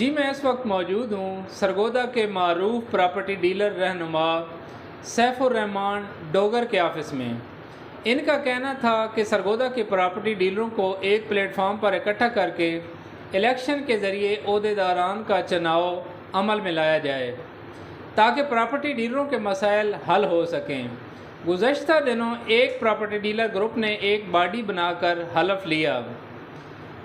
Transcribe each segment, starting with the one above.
جی میں اس وقت موجود ہوں سرگودا کے معروف پراپرٹی ڈیلر رہنما سیف الرحمان ڈوگر کے آفس میں۔ ان کا کہنا تھا کہ سرگودا کے پراپرٹی ڈیلروں کو ایک پلیٹ فارم پر اکٹھا کر کے الیکشن کے ذریعے عہدیداران کا چناؤ عمل میں لایا جائے تاکہ پراپرٹی ڈیلروں کے مسائل حل ہو سکیں۔ گزشتہ دنوں ایک پراپرٹی ڈیلر گروپ نے ایک باڈی بنا کر حلف لیا۔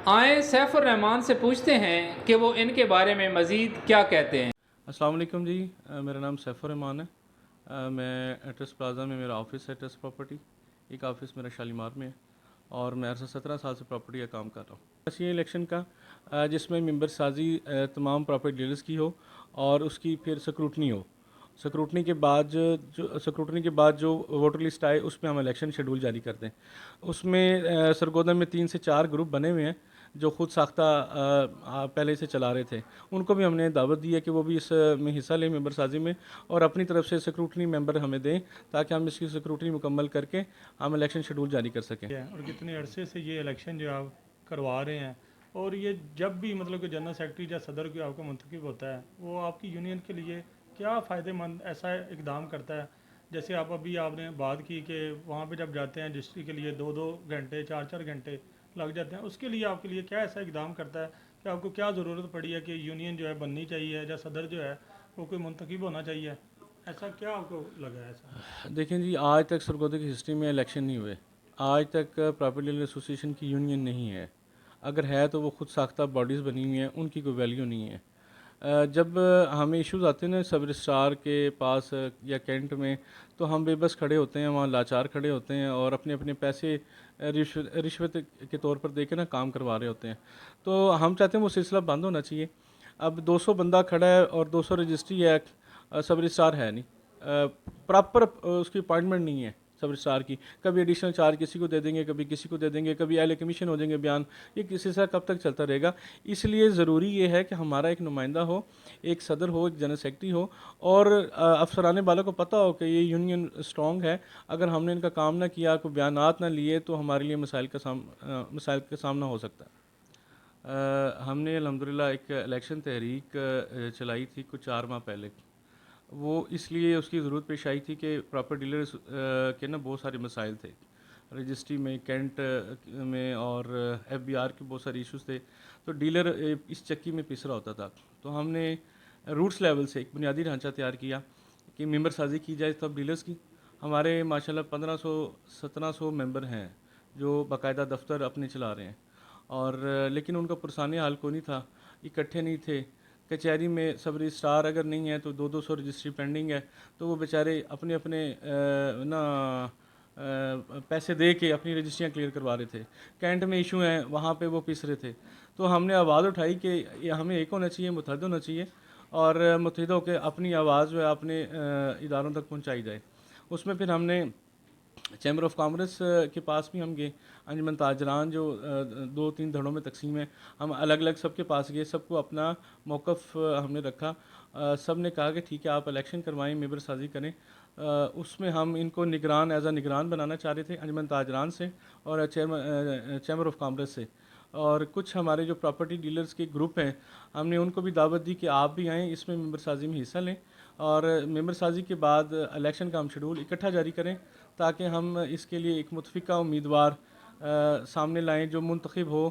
آئیں سیف الرحمان سے پوچھتے ہیں کہ وہ ان کے بارے میں مزید کیا کہتے ہیں۔ السلام علیکم جی، میرا نام سیف الرحمان ہے۔ میں ایٹرس پلازا میں میرا آفس ہے ایٹرس پراپرٹی، ایک آفس میرا شالیمار میں ہے اور میں عرصہ 17 سال سے پراپرٹی کا کام کر رہا ہوں۔ بس یہ الیکشن کا جس میں ممبر سازی تمام پراپرٹی ڈیلرز کی ہو اور اس کی پھر سکروٹنی ہو۔ سکروٹنی کے بعد جو ووٹر لسٹ آئے اس پہ ہم الیکشن شیڈول جاری کرتے ہیں۔ اس میں سرگودا میں 3 سے 4 گروپ بنے ہوئے ہیں جو خود ساختہ پہلے سے چلا رہے تھے، ان کو بھی ہم نے دعوت دی ہے کہ وہ بھی اس میں حصہ لیں ممبر سازی میں اور اپنی طرف سے سکروٹنی ممبر ہمیں دیں تاکہ ہم اس کی سکروٹنی مکمل کر کے ہم الیکشن شیڈول جاری کر سکیں۔ اور کتنے عرصے سے یہ الیکشن جو آپ کروا رہے ہیں، اور یہ جب بھی مطلب کہ جنرل سیکرٹری یا صدر کو آپ کو منتخب ہوتا ہے وہ آپ کی یونین کے لیے کیا فائدہ مند ایسا اقدام کرتا ہے؟ جیسے آپ نے بات کی کہ وہاں پہ جب جاتے ہیں رجسٹری کے لیے 2 گھنٹے 4 گھنٹے لگ جاتے ہیں، اس کے لیے آپ کے لیے کیا ایسا اقدام کرتا ہے کہ آپ کو کیا ضرورت پڑی ہے کہ یونین جو ہے بننی چاہیے یا صدر جو ہے وہ کوئی منتخب ہونا چاہیے؟ ایسا کیا آپ کو لگا ہے ایسا؟ دیکھیں جی، آج تک سرگودا کی ہسٹری میں الیکشن نہیں ہوئے، آج تک پراپرٹی ڈیلر ایسوسیشن کی یونین نہیں ہے، اگر ہے تو وہ خود ساختہ باڈیز بنی ہوئی ہیں، ان کی کوئی ویلیو نہیں ہے۔ جب ہمیں ایشوز آتے ہیں نا سب رجسٹرار کے پاس یا کینٹ میں، تو ہم بے بس کھڑے ہوتے ہیں، وہاں لاچار کھڑے ہوتے ہیں اور اپنے اپنے پیسے رشوت کے طور پر دے کے نا کام کروا رہے ہوتے ہیں۔ تو ہم چاہتے ہیں وہ سلسلہ بند ہونا چاہیے۔ اب 200 بندہ کھڑا ہے اور 200 رجسٹری ہے، سب رجسٹرار ہے نہیں، پراپر اس کی اپائنٹمنٹ نہیں ہے سب رجسٹرار کی، کبھی ایڈیشنل چارج کسی کو دے دیں گے، کبھی کسی کو دے دیں گے، کبھی اہل کمیشن ہو جائیں گے بیان، یہ کسی سے کب تک چلتا رہے گا؟ اس لیے ضروری یہ ہے کہ ہمارا ایک نمائندہ ہو، ایک صدر ہو، ایک جنرل سیکرٹری ہو اور افسران بالا کو پتہ ہو کہ یہ یونین اسٹرانگ ہے، اگر ہم نے ان کا کام نہ کیا، کوئی بیانات نہ لیے تو ہمارے لیے مسائل کا سامنا ہو سکتا ہے۔ ہم نے الحمدللہ ایک الیکشن تحریک چلائی تھی کچھ 4 ماہ پہلے، وہ اس لیے اس کی ضرورت پیش آئی تھی کہ پراپر ڈیلرز کے نا بہت سارے مسائل تھے رجسٹری میں، کینٹ میں اور ایف بی آر کے بہت سارے ایشوز تھے، تو ڈیلر اس چکی میں پس رہا ہوتا تھا۔ تو ہم نے روٹس لیول سے ایک بنیادی ڈھانچہ تیار کیا کہ ممبر سازی کی جائے سب ڈیلرز کی۔ ہمارے ماشاءاللہ 1500-1700 ممبر ہیں جو باقاعدہ دفتر اپنے چلا رہے ہیں، اور لیکن ان کا پرسانیہ حال کوئی نہیں تھا، اکٹھے نہیں تھے۔ کچہری میں سب رجسٹرار اگر نہیں ہے تو 200 رجسٹری پینڈنگ ہے، تو وہ بیچارے اپنے نا پیسے دے کے اپنی رجسٹریاں کلیئر کروا رہے تھے۔ کینٹ میں ایشو ہیں، وہاں پہ وہ پس رہے تھے۔ تو ہم نے آواز اٹھائی کہ یہ ہمیں ایک ہونا چاہیے، متحد ہونا چاہیے اور متحد ہو کے اپنی آواز جو ہے اپنے اداروں تک پہنچائی جائے۔ اس میں پھر ہم نے چیمبر آف کامرس کے پاس بھی ہم گئے، انجمن تاجران جو 2-3 دھڑوں میں تقسیم ہے، ہم الگ الگ سب کے پاس گئے، سب کو اپنا موقف ہم نے رکھا، سب نے کہا کہ ٹھیک ہے آپ الیکشن کروائیں، ممبر سازی کریں۔ اس میں ہم ان کو نگران ایز اے نگران بنانا چاہ رہے تھے انجمن تاجران سے اور چیمبر آف کامرس سے، اور کچھ ہمارے جو پراپرٹی ڈیلرز کے گروپ ہیں ہم نے ان کو بھی دعوت دی کہ آپ بھی آئیں، اس میں ممبر سازی میں حصہ لیں اور ممبر سازی کے بعد الیکشن کا ہم شیڈول اکٹھا جاری کریں تاکہ ہم اس کے لیے ایک متفقہ امیدوار سامنے لائیں جو منتخب ہو،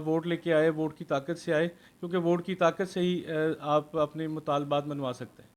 ووٹ لے کے آئے، ووٹ کی طاقت سے آئے، کیونکہ ووٹ کی طاقت سے ہی آپ اپنے مطالبات منوا سکتے ہیں۔